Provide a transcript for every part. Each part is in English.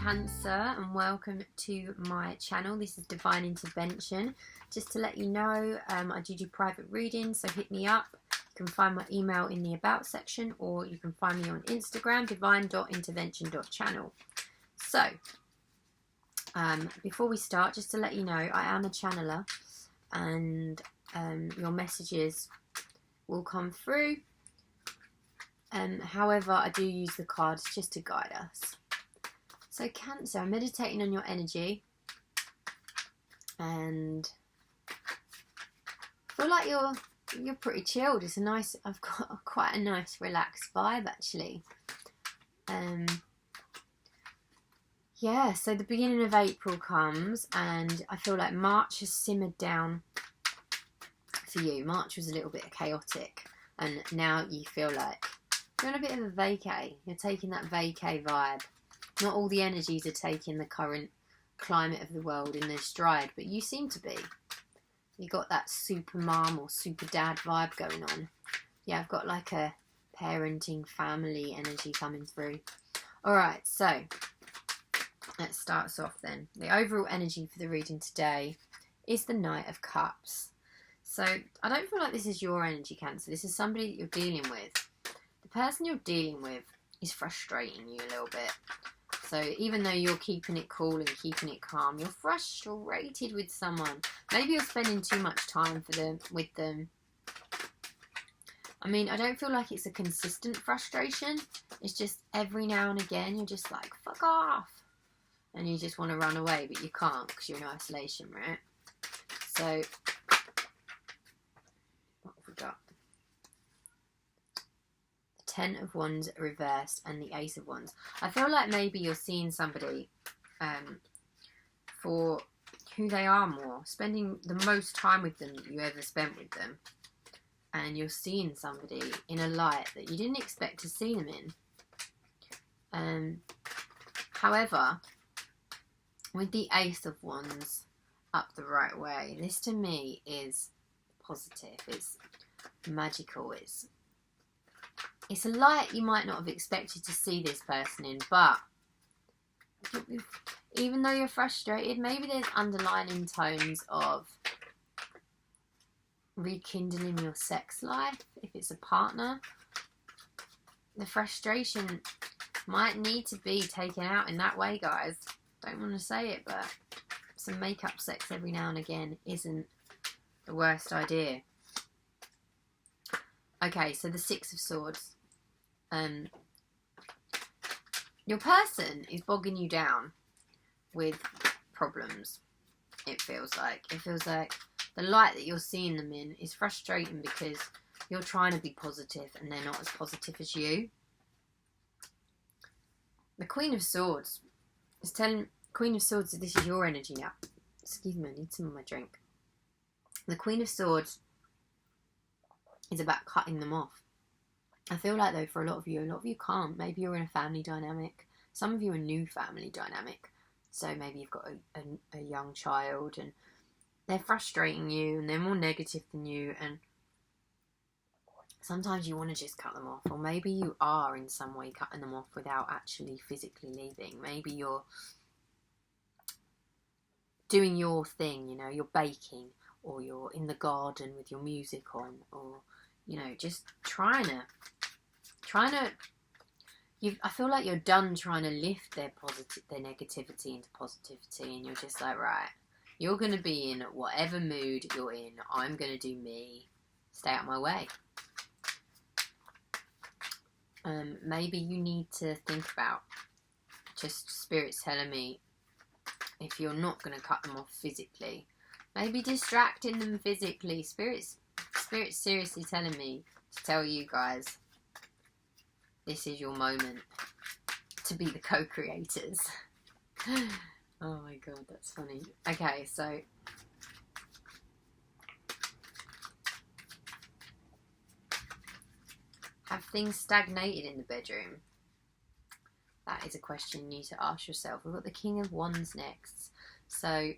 Cancer, and welcome to my channel. This is Divine Intervention. Just to let you know, I do private readings, so hit me up. You can find my email in the about section, or you can find me on Instagram, divine.intervention.channel. So, before we start, just to let you know, I am a channeler, and your messages will come through. However, I do use the cards just to guide us. So Cancer, I'm meditating on your energy, and I feel like you're pretty chilled. It's a nice, I've got quite a nice relaxed vibe actually. Yeah, so the beginning of April comes, and I feel like March has simmered down for you. March was a little bit chaotic, and now you feel like you're on a bit of a vacay. You're taking that vacay vibe. Not all the energies are taking the current climate of the world in their stride, but you seem to be. You got that super mom or super dad vibe going on. Yeah, I've got like a parenting family energy coming through. Alright, so let's start us off then. The overall energy for the reading today is the Knight of Cups. So I don't feel like this is your energy, Cancer. This is somebody that you're dealing with. The person you're dealing with is frustrating you a little bit. So even though you're keeping it cool and keeping it calm, you're frustrated with someone. Maybe you're spending too much time with them. I mean, I don't feel like it's a consistent frustration. It's just every now and again you're just like, fuck off. And you just want to run away, but you can't because you're in isolation, right? So, what have we got? Ten of Wands reversed and the Ace of Wands. I feel like maybe you're seeing somebody for who they are more, spending the most time with them that you ever spent with them, and you're seeing somebody in a light that you didn't expect to see them in. However, with the Ace of Wands up the right way, this to me is positive, it's magical, it's a light you might not have expected to see this person in, but even though you're frustrated, maybe there's underlying tones of rekindling your sex life. If it's a partner, the frustration might need to be taken out in that way, guys. Don't want to say it, but some make-up sex every now and again isn't the worst idea. Okay, so the Six of Swords. Your person is bogging you down with problems, it feels like. It feels like the light that you're seeing them in is frustrating because you're trying to be positive and they're not as positive as you. The Queen of Swords is telling Queen of Swords that this is your energy now. Excuse me, I need some of my drink. The Queen of Swords is about cutting them off. I feel like though for a lot of you can't. Maybe you're in a family dynamic. Some of you are new family dynamic. So maybe you've got a young child and they're frustrating you and they're more negative than you, and sometimes you want to just cut them off. Or maybe you are in some way cutting them off without actually physically leaving. Maybe you're doing your thing, you know, you're baking, or you're in the garden with your music on, or, you know, just trying to I feel like you're done trying to lift their negativity into positivity, and you're just like, right, you're going to be in whatever mood you're in, I'm going to do me, stay out of my way. Maybe you need to think about, just Spirit's telling me, if you're not going to cut them off physically, maybe distracting them physically. Spirit's seriously telling me to tell you guys, this is your moment to be the co-creators. Oh my god, that's funny. Okay, so have things stagnated in the bedroom? That is a question you need to ask yourself. We've got the King of Wands next. So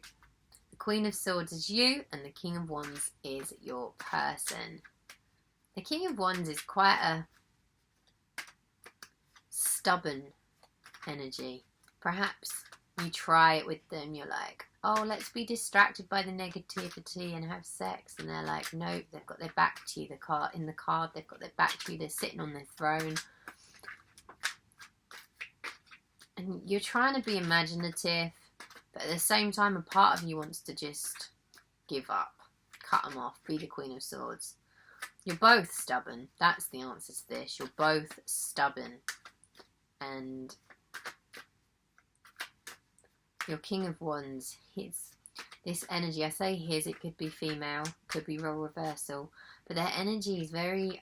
the Queen of Swords is you, and the King of Wands is your person. The King of Wands is quite a stubborn energy. Perhaps you try it with them. You're like, oh, let's be distracted by the negativity and have sex. And they're like, nope, they've got their back to you. In the card, they've got their back to you. They're sitting on their throne. And you're trying to be imaginative, but at the same time, a part of you wants to just give up, cut them off, be the Queen of Swords. You're both stubborn. That's the answer to this. You're both stubborn. And your King of Wands, this energy, I say his, it could be female, could be role reversal, but their energy is very,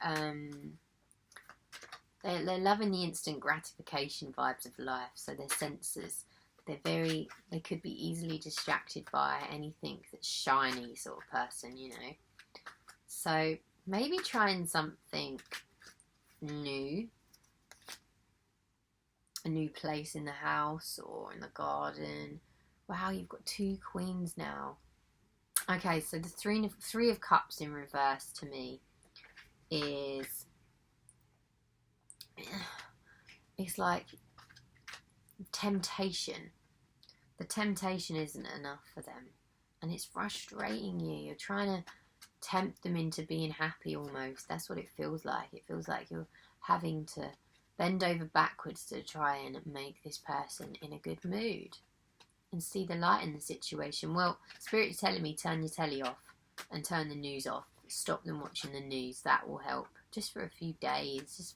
they're loving the instant gratification vibes of life, so their senses, they could be easily distracted by anything that's shiny sort of person, you know. So maybe trying something new, a new place in the house or in the garden. Wow, you've got 2 queens now. Okay, so the three of Cups in reverse to me is, it's like temptation. The temptation isn't enough for them, and it's frustrating you. You're trying to tempt them into being happy almost. That's what it feels like. It feels like you're having to bend over backwards to try and make this person in a good mood and see the light in the situation. Well, Spirit is telling me turn your telly off and turn the news off. Stop them watching the news. That will help. Just for a few days.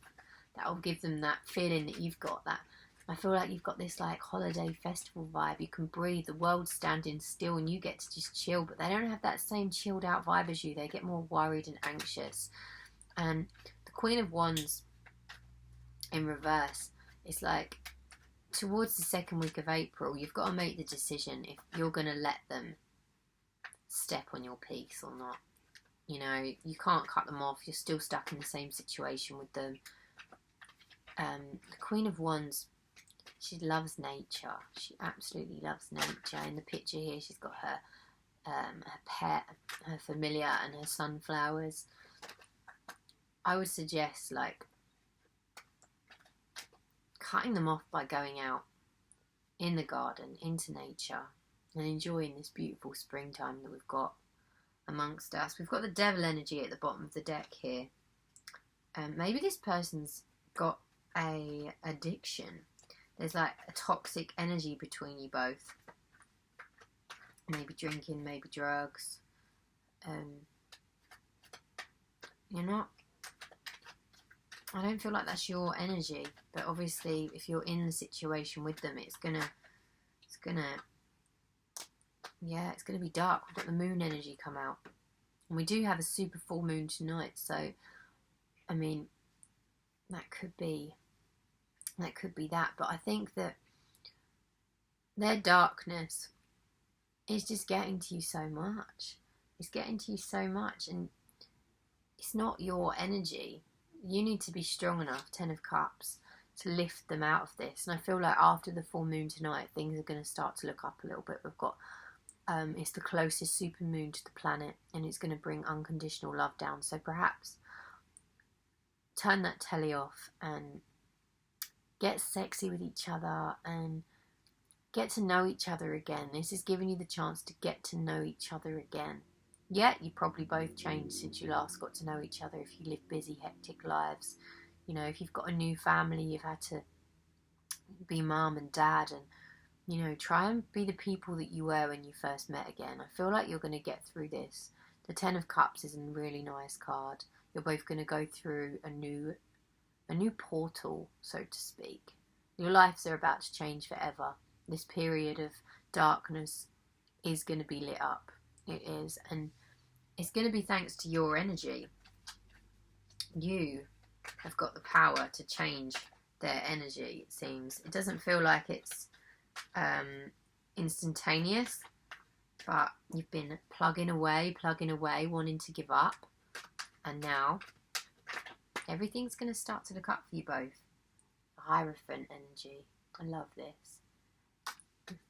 That will give them that feeling that you've got that. I feel like you've got this like holiday festival vibe. You can breathe. The world's standing still and you get to just chill. But they don't have that same chilled out vibe as you. They get more worried and anxious. And the Queen of Wands in reverse, it's like towards the 2nd week of April, you've got to make the decision if you're going to let them step on your peace or not. You know, you can't cut them off. You're still stuck in the same situation with them. The Queen of Wands, she loves nature. She absolutely loves nature. In the picture here, she's got her pet, her familiar, and her sunflowers. I would suggest like cutting them off by going out in the garden, into nature, and enjoying this beautiful springtime that we've got amongst us. We've got the Devil energy at the bottom of the deck here. Maybe this person's got a addiction. There's like a toxic energy between you both. Maybe drinking, maybe drugs. You're not, I don't feel like that's your energy, but obviously if you're in the situation with them, it's gonna be dark. We've got the moon energy come out, and we do have a super full moon tonight, so I mean that could be that, but I think that their darkness is just getting to you so much. It's getting to you so much, and it's not your energy. You need to be strong enough, 10 of Cups, to lift them out of this. And I feel like after the full moon tonight, things are going to start to look up a little bit. We've got, it's the closest super moon to the planet, and it's going to bring unconditional love down. So perhaps turn that telly off and get sexy with each other and get to know each other again. This is giving you the chance to get to know each other again. Yeah, you probably both changed since you last got to know each other. If you live busy, hectic lives, you know, if you've got a new family, you've had to be mum and dad, and, you know, try and be the people that you were when you first met again. I feel like you're going to get through this. The 10 of Cups is a really nice card. You're both going to go through a new portal, so to speak. Your lives are about to change forever. This period of darkness is going to be lit up. It is, and it's going to be thanks to your energy. You have got the power to change their energy, it seems. It doesn't feel like it's instantaneous, but you've been plugging away, wanting to give up, and now everything's going to start to look up for you both. Hierophant energy. I love this.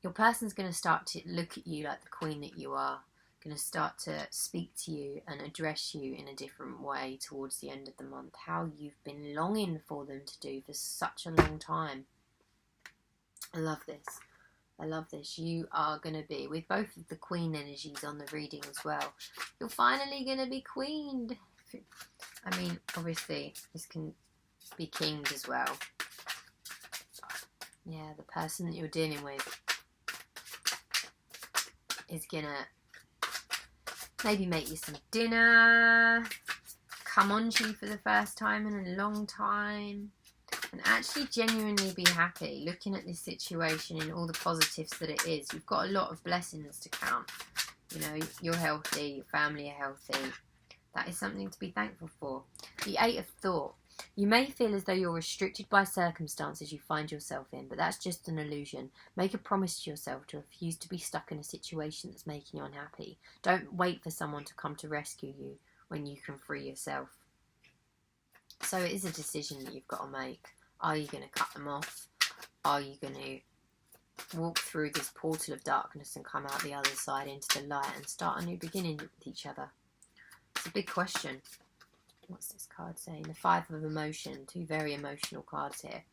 Your person's going to start to look at you like the queen that you are. Going to start to speak to you and address you in a different way towards the end of the month. How you've been longing for them to do for such a long time. I love this. I love this. You are going to be, with both of the queen energies on the reading as well, you're finally going to be queened. I mean, obviously, this can be kinged as well. Yeah, the person that you're dealing with is going to maybe make you some dinner, come on to you for the first time in a long time, and actually genuinely be happy looking at this situation in all the positives that it is. You've got a lot of blessings to count. You know, you're healthy, your family are healthy. That is something to be thankful for. The 8 of Thought. You may feel as though you're restricted by circumstances you find yourself in, but that's just an illusion. Make a promise to yourself to refuse to be stuck in a situation that's making you unhappy. Don't wait for someone to come to rescue you when you can free yourself. So it is a decision that you've got to make. Are you going to cut them off? Are you going to walk through this portal of darkness and come out the other side into the light and start a new beginning with each other? It's a big question. What's this card saying? The 5 of Emotion. 2 very emotional cards here.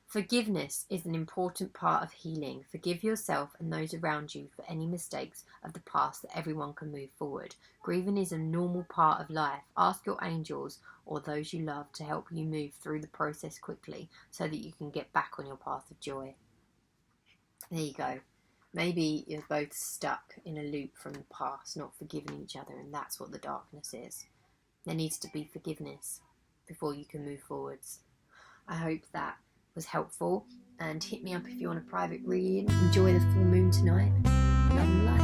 Forgiveness is an important part of healing. Forgive yourself and those around you for any mistakes of the past, that everyone can move forward. Grieving is a normal part of life. Ask your angels or those you love to help you move through the process quickly so that you can get back on your path of joy. There you go. Maybe you're both stuck in a loop from the past, not forgiving each other, and that's what the darkness is. There needs to be forgiveness before you can move forwards. I hope that was helpful, and hit me up if you want a private reading. Enjoy the full moon tonight. Love and light.